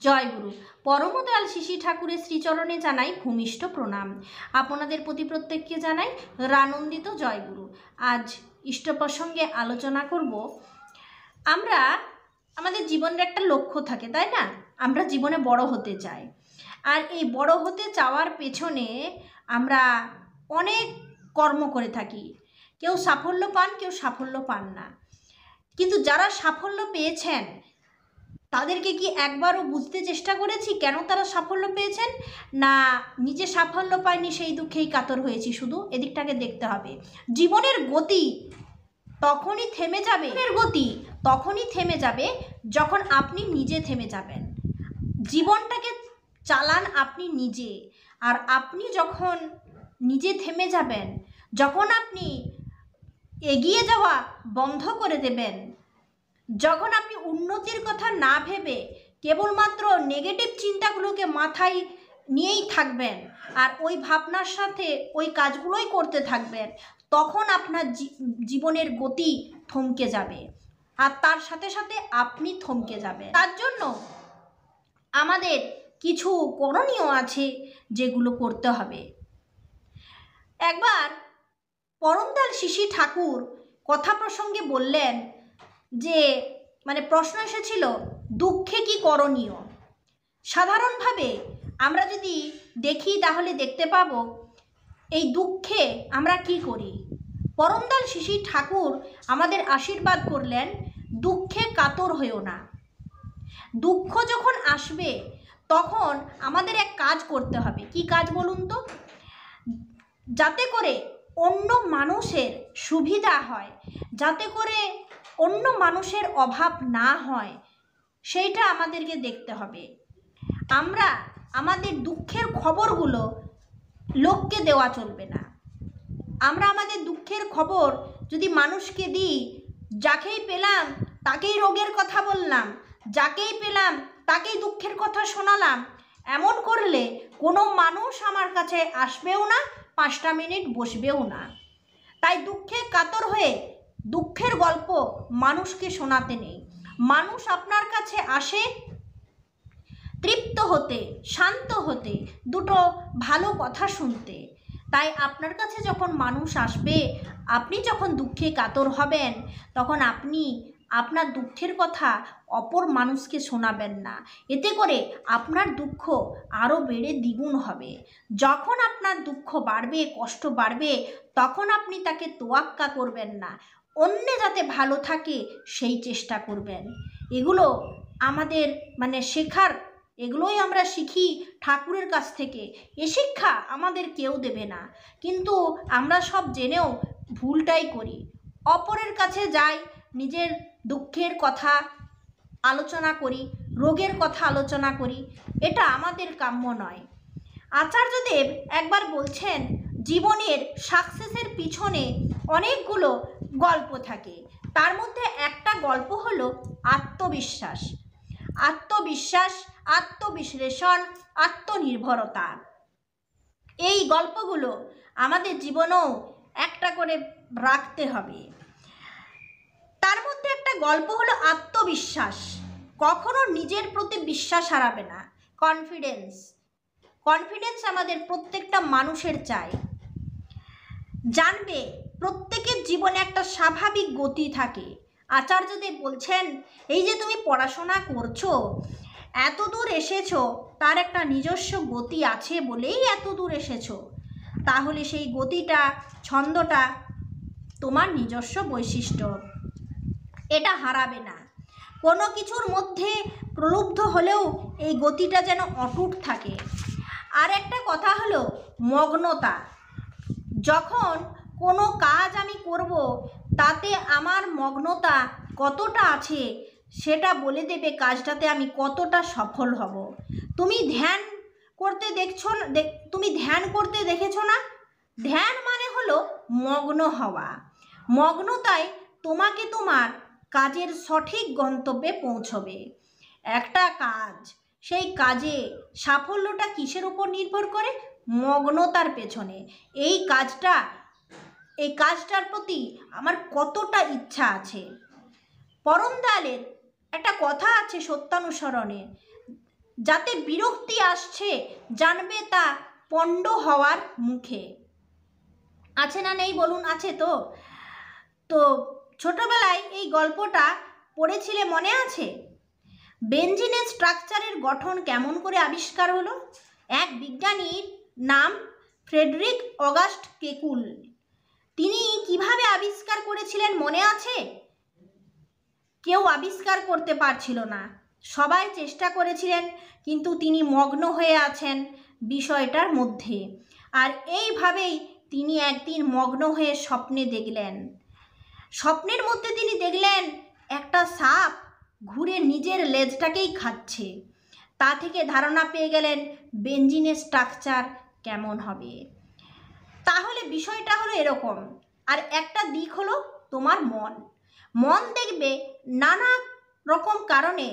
জয় গুরু। পরমদয়াল শিশি ঠাকুরের শ্রীচরণে জানাই ভূমিষ্ঠ প্রণাম। আপনাদের প্রতি প্রত্যেককে জানাই রানন্দিত জয় গুরু। আজ ইষ্ট প্রসঙ্গে আলোচনা করব। আমরা আমাদের জীবনের একটা লক্ষ্য থাকে, তাই না? আমরা জীবনে বড় হতে চাই, আর এই বড় হতে চাওয়ার পেছনে আমরা অনেক কর্ম করে থাকি। কেউ সাফল্য পান, কেউ সাফল্য পান না। কিন্তু যারা সাফল্য পেয়েছেন তাদেরকে কি একবারও বুঝতে চেষ্টা করেছি কেন তারা সাফল্য পেয়েছেন? না নিজে সাফল্য পায়নি সেই দুঃখেই কাতর হয়েছি? শুধু এদিকটাকে দেখতে হবে। জীবনের গতি তখনই থেমে যাবে, যখন আপনি নিজে থেমে যাবেন। জীবনটাকে চালান আপনি নিজে, আর আপনি যখন নিজে থেমে যাবেন, যখন আপনি এগিয়ে যাওয়া বন্ধ করে দেবেন, যখন আপনি উন্নতির কথা না ভেবে কেবলমাত্র নেগেটিভ চিন্তাগুলোকে মাথায় নিয়েই থাকবেন আর ওই ভাবনার সাথে ওই কাজগুলোই করতে থাকবেন, তখন আপনার জীবনের গতি থমকে যাবে, আর তার সাথে সাথে আপনি থমকে যাবেন। তার জন্য আমাদের কিছু করণীয় আছে যেগুলো করতে হবে। একবার পরমদয়াল শিশি ঠাকুর কথা প্রসঙ্গে বললেন যে প্রশ্ন এসেছিল, দুঃখে কি করণীয়? সাধারণভাবে আমরা যদি দেখি তাহলে দেখতে পাবো এই দুঃখে আমরা কি করি। পরমদয়াল শিশি ঠাকুর আমাদের আশীর্বাদ করলেন, দুঃখে কাতর হইও না। দুঃখ যখন আসবে তখন আমাদের এক কাজ করতে হবে। কি কাজ বলুন তো? যাতে করে অন্য মানুষের সুবিধা হয়, যাতে করে অন্য মানুষের অভাব না হয়, সেইটা আমাদেরকে দেখতে হবে। আমরা আমাদের দুঃখের খবরগুলো লোককে দেওয়া চলবে না। আমরা আমাদের দুঃখের খবর যদি মানুষকে দিই, যাকেই পেলাম তাকেই রোগের কথা বললাম, যাকেই পেলাম তাকেই দুঃখের কথা শোনালাম, এমন করলে কোনো মানুষ আমার কাছে আসবেও না, 5টা মিনিট বসবেও না। তাই দুঃখে কাতর হয়ে দুঃখের গল্প মানুষকে শোনাতে নেই। মানুষ আপনার কাছে আসে তৃপ্ত হতে, শান্ত হতে, দুটো ভালো কথা শুনতে। তাই আপনার কাছে যখন মানুষ আসবে, আপনি যখন দুঃখে কাতর হবেন, তখন আপনি আপনার দুঃখের কথা অপর মানুষকে শোনাবেন না। এতে করে আপনার দুঃখ আরও বেড়ে দ্বিগুণ হবে। যখন আপনার দুঃখ বাড়বে, কষ্ট বাড়বে, তখন আপনি তাকে তোয়াক্কা করবেন না, অন্য যাতে ভালো থাকে সেই চেষ্টা করবেন। এগুলো আমাদের শেখার, এগুলোই আমরা শিখি ঠাকুরের কাছ থেকে। এ শিক্ষা আমাদের কেউ দেবে না, কিন্তু আমরা সব জেনেও ভুলটাই করি। অপরের কাছে যাই, নিজের দুঃখের কথা আলোচনা করি, রোগের কথা আলোচনা করি, এটা আমাদের কাম্য নয়। আচার্যদেব একবার বলছেন, জীবনের সাকসেসের পিছনে অনেকগুলো গল্প থাকে, তার মধ্যে একটা গল্প হলো আত্মবিশ্বাস। আত্মবিশ্বাস, আত্মবিশ্লেষণ, আত্মনির্ভরতা। এই গল্পগুলো আমাদের জীবনেও একটা করে রাখতে হবে। তার মধ্যে একটা গল্প হলো আত্মবিশ্বাস। কখনো নিজের প্রতি বিশ্বাস হারাবে না। কনফিডেন্স আমাদের প্রত্যেকটা মানুষের চাই। জানবে প্রত্যেকের জীবনে একটা স্বাভাবিক গতি থাকে। আচার্যদেব বলছেন, এই যে তুমি পড়াশোনা করছো, এত দূর এসেছো, তার একটা নিজস্ব গতি আছে বলেই এত দূর এসেছো। তাহলে সেই গতিটা, ছন্দটা তোমার নিজস্ব বৈশিষ্ট্য, এটা হারাবে না। কোনো কিছুর মধ্যে প্রলুব্ধ হলেও এই গতিটা যেন অটুট থাকে। আর একটা কথা হলো মগ্নতা। যখন কোনো কাজ আমি করব, তাতে আমার মগ্নতা কতটা আছে সেটা বলে দেবে কাজটাতে আমি কতটা সফল হব। তুমি ধ্যান করতে দেখেছো না? ধ্যান মানে হলো মগ্ন হওয়া। মগ্নতায় তোমাকে তোমার কাজের সঠিক গন্তব্যে পৌঁছবে। একটা কাজ, সেই কাজে সাফল্যটা কিসের উপর নির্ভর করে? মগ্নতার পেছনে। এই কাজটার প্রতি আমার কতটা ইচ্ছা আছে। পরম দয়ালের একটা কথা আছে সত্যানুসরণে, যাতে বিরক্তি আসছে জানবে তা পণ্ড হওয়ার মুখে। আছে না নেই বলুন? আছে তো। তো ছোটবেলায় এই গল্পটা পড়েছিলে, মনে আছে? বেঞ্জিনের স্ট্রাকচারের গঠন কেমন করে আবিষ্কার হলো? এক বিজ্ঞানীর নাম ফ্রেডরিক অগাস্ট কেকুল। তিনি কিভাবে আবিষ্কার করেছিলেন মনে আছে? কেউ আবিষ্কার করতে পারছিল না, সবাই চেষ্টা করেছিলেন, কিন্তু তিনি মগ্ন হয়ে আছেন বিষয়টার মধ্যে। আর এইভাবেই তিনি একদিন মগ্ন হয়ে স্বপ্নে দেখলেন। স্বপ্নের মধ্যে তিনি দেখলেন একটা সাপ ঘুরে নিজের লেজটাকেই খাচ্ছে। তা থেকে ধারণা পেয়ে গেলেন বেঞ্জিনের স্ট্রাকচার কেমন হবে। তাহলে বিষয়টা হলো এরকম। আর একটা দিক হলো তোমার মন। মন দেখবে নানা রকম কারণে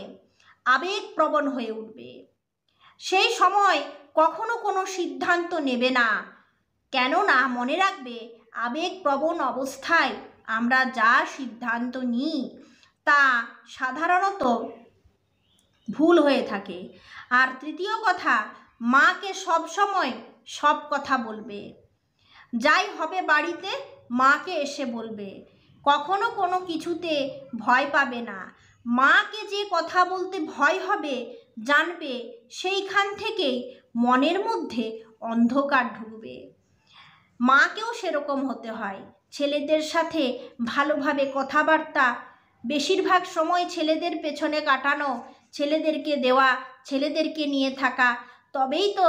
আবেগপ্রবণ হয়ে উঠবে। সেই সময় কখনো কোনো সিদ্ধান্ত নেবে না, কেননা মনে রাখবে আবেগপ্রবণ অবস্থায় আমরা যা সিদ্ধান্ত নিই তা সাধারণত ভুল হয়ে থাকে। আর তৃতীয় কথা, মাকে সব সময় সব কথা বলবে। যাই হবে বাড়িতে মাকে এসে বলবে। কখনো কোনো কিছুতে ভয় পাবে না। মাকে যে কথা বলতে ভয় হবে জানবে সেইখান থেকেই মনের মধ্যে অন্ধকার ঢুকবে। মাকেও সেরকম হতে হয়। ছেলেদের সাথে ভালোভাবে কথাবার্তা, বেশিরভাগ সময় ছেলেদের পেছনে কাটানো, ছেলেদেরকে দেওয়া, ছেলেদেরকে নিয়ে থাকা, তবেই তো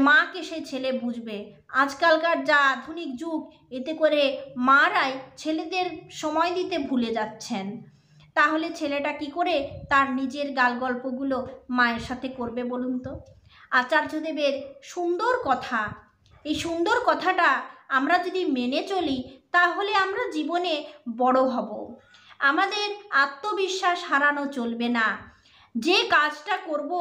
মাকে সে ছেলে বুঝবে। আজকালকার যা আধুনিক যুগ, এতে করে মারাই ছেলেদের সময় দিতে ভুলে যাচ্ছেন। তাহলে ছেলেটা কি করে তার নিজের গালগল্পগুলো মায়ের সাথে করবে বলুন তো? আচার্যদেবের সুন্দর কথা, এই সুন্দর কথাটা আমরা যদি মেনে চলি তাহলে আমরা জীবনে বড় হব। আমাদের আত্মবিশ্বাস হারানো চলবে না। যে কাজটা করব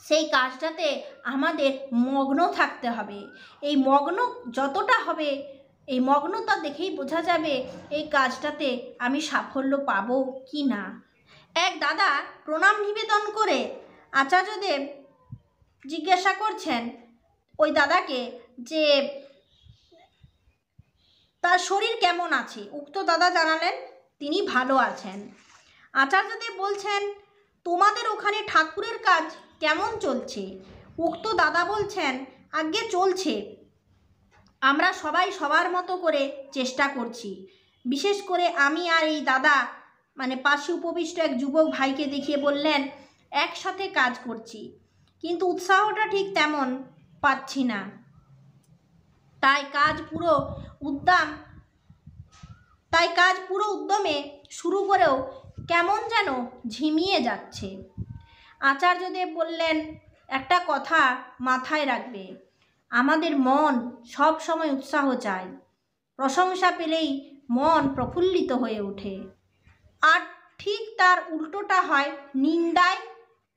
সেই কাজটাতে আমাদের মগ্ন থাকতে হবে। এই মগ্ন যতটা হবে, এই মগ্নতা দেখেই বোঝা যাবে এই কাজটাতে আমি সাফল্য পাবো কি না। এক দাদা প্রণাম নিবেদন করে আচার্যদেব জিজ্ঞাসা করছেন ওই দাদাকে যে তার শরীর কেমন আছে। উক্ত দাদা জানালেন তিনি ভালো আছেন। আচার্যদেব বলছেন, তোমাদের ওখানে ঠাকুরের কাজ কেমন চলছে? উক্ত দাদা বলছেন, আজ্ঞে চলছে। আমরা সবাই সবার মতো করে চেষ্টা করছি। বিশেষ করে আমি আর এই দাদা পাশে উপবিষ্ট এক যুবক ভাইকে দেখিয়ে বললেন, একসাথে কাজ করছি, কিন্তু উৎসাহটা ঠিক তেমন পাচ্ছি না। তাই কাজ পুরো উদ্যমে শুরু করেও কেমন যেন ঝিমিয়ে যাচ্ছে। আচার্যদেব বললেন, একটা কথা মাথায় রাখবে, আমাদের মন সব সময় উৎসাহ চায়। প্রশংসা পেলেই মন প্রফুল্লিত হয়ে ওঠে। আর ঠিক তার উল্টোটা হয় নিন্দায়,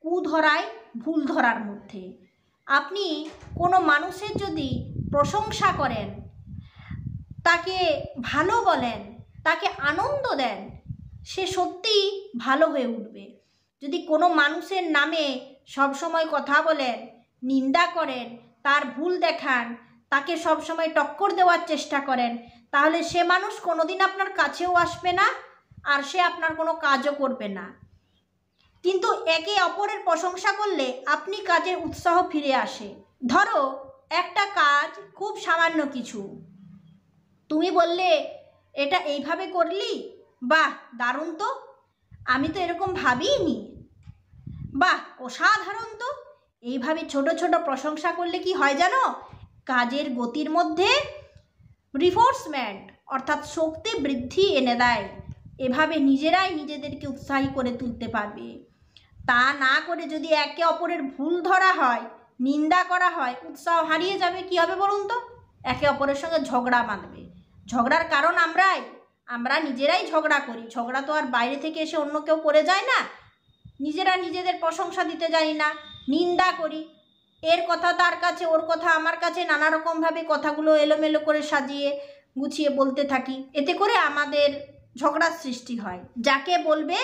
কুধরায়, ভুল ধরার মধ্যে। আপনি কোনো মানুষের যদি প্রশংসা করেন, তাকে ভালো বলেন, তাকে আনন্দ দেন, সে সত্যিই ভালো হয়ে উঠবে। যদি কোনো মানুষের নামে সবসময় কথা বলেন, নিন্দা করেন, তার ভুল দেখান, তাকে সবসময় টক্কর দেওয়ার চেষ্টা করেন, তাহলে সে মানুষ কোনোদিন আপনার কাছেও আসবে না, আর সে আপনার কোনো কাজও করবে না। কিন্তু একে অপরের প্রশংসা করলে আপনি কাজের উৎসাহ ফিরে আসে। ধরো একটা কাজ খুব সামান্য কিছু, তুমি বললে এটা এইভাবে করলি, বাহ দারুণ তো, আমি তো এরকম ভাবিনি, বাহ অসাধারণ তো। এইভাবে ছোট ছোট প্রশংসা করলে কি হয় জানো? কাজের গতির মধ্যে রিফোর্সমেন্ট অর্থাৎ শক্তি বৃদ্ধি এনে দেয়। এভাবে নিজেরাই নিজেদেরকে উৎসাহী করে তুলতে পারবে। তা না করে যদি একে অপরের ভুল ধরা হয়, নিন্দা করা হয়, উৎসাহ হারিয়ে যাবে। কী হবে বলুন তো? একে অপরের সঙ্গে ঝগড়া বাঁধবে। ঝগড়ার কারণ আমরা নিজেরাই ঝগড়া করি। ঝগড়া তো আর বাইরে থেকে এসে অন্য কেউ করে যায় না। নিজেরা নিজেদের প্রশংসা দিতে জানি না, নিন্দা করি। এর কথা তার কাছে, ওর কথা আমার কাছে, নানা রকমভাবে কথাগুলো এলোমেলো করে সাজিয়ে গুছিয়ে বলতে থাকি। এতে করে আমাদের ঝগড়ার সৃষ্টি হয়। যাকে বলবে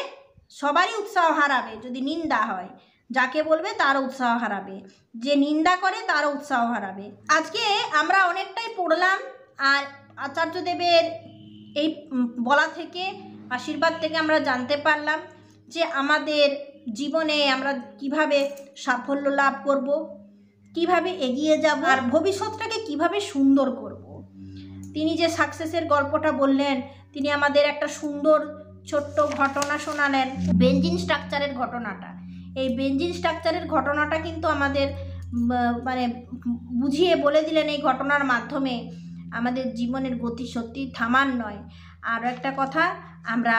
সবারই উৎসাহ হারাবে যদি নিন্দা হয়। যাকে বলবে তারও উৎসাহ হারাবে, যে নিন্দা করে তারও উৎসাহ হারাবে। আজকে আমরা অনেকটাই পড়লাম, আর আচার্যদেবের এই বলা থেকে, আশীর্বাদ থেকে আমরা জানতে পারলাম যে আমাদের জীবনে আমরা কিভাবে সাফল্য লাভ করব, কিভাবে এগিয়ে যাব, আর ভবিষ্যৎটাকে কিভাবে সুন্দর করব। তিনি যে সাকসেসের গল্পটা বললেন, তিনি আমাদের একটা সুন্দর ছোট্ট ঘটনা শোনালেন, বেঞ্জিন স্ট্রাকচারের ঘটনাটা। এই বেঞ্জিন স্ট্রাকচারের ঘটনাটা কিন্তু আমাদের মানে বুঝিয়ে বলে দিলেন এই ঘটনার মাধ্যমে আমাদের জীবনের গতি সত্যি থামার নয়। আর একটা কথা, আমরা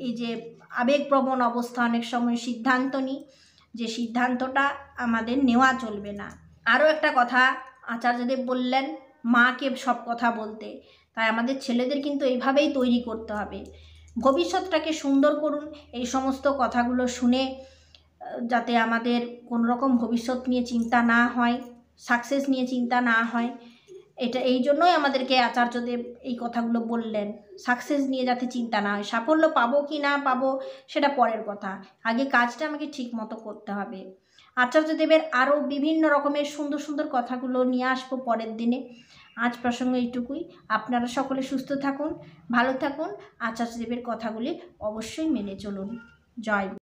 এই যে আবেগপ্রবণ অবস্থা অনেক সময় সিদ্ধান্ত নিই, যে সিদ্ধান্তটা আমাদের নেওয়া চলবে না। আরও একটা কথা আচার্যদেব বললেন, মাকে সব কথা বলতে। তাই আমাদের ছেলেদের কিন্তু এইভাবেই তৈরি করতে হবে। ভবিষ্যৎটাকে সুন্দর করুন, এই সমস্ত কথাগুলো শুনে যাতে আমাদের কোনো রকম ভবিষ্যৎ নিয়ে চিন্তা না হয়, সাকসেস নিয়ে চিন্তা না হয়। এই জন্যই আমাদেরকে আচার্যদেব এই কথাগুলো বললেন, সাকসেস নিয়ে যাতে চিন্তা না হয়। সাফল্য পাবো কি না পাবো সেটা পরের কথা, আগে কাজটা আমাকে ঠিক মতো করতে হবে। আচার্যদেবের আরও বিভিন্ন রকমের সুন্দর সুন্দর কথাগুলো নিয়ে আসবো পরের দিনে। আজ প্রসঙ্গ এইটুকুই। আপনারা সকলে সুস্থ থাকুন, ভালো থাকুন, আচার্যদেবের কথাগুলি অবশ্যই মেনে চলুন। জয়।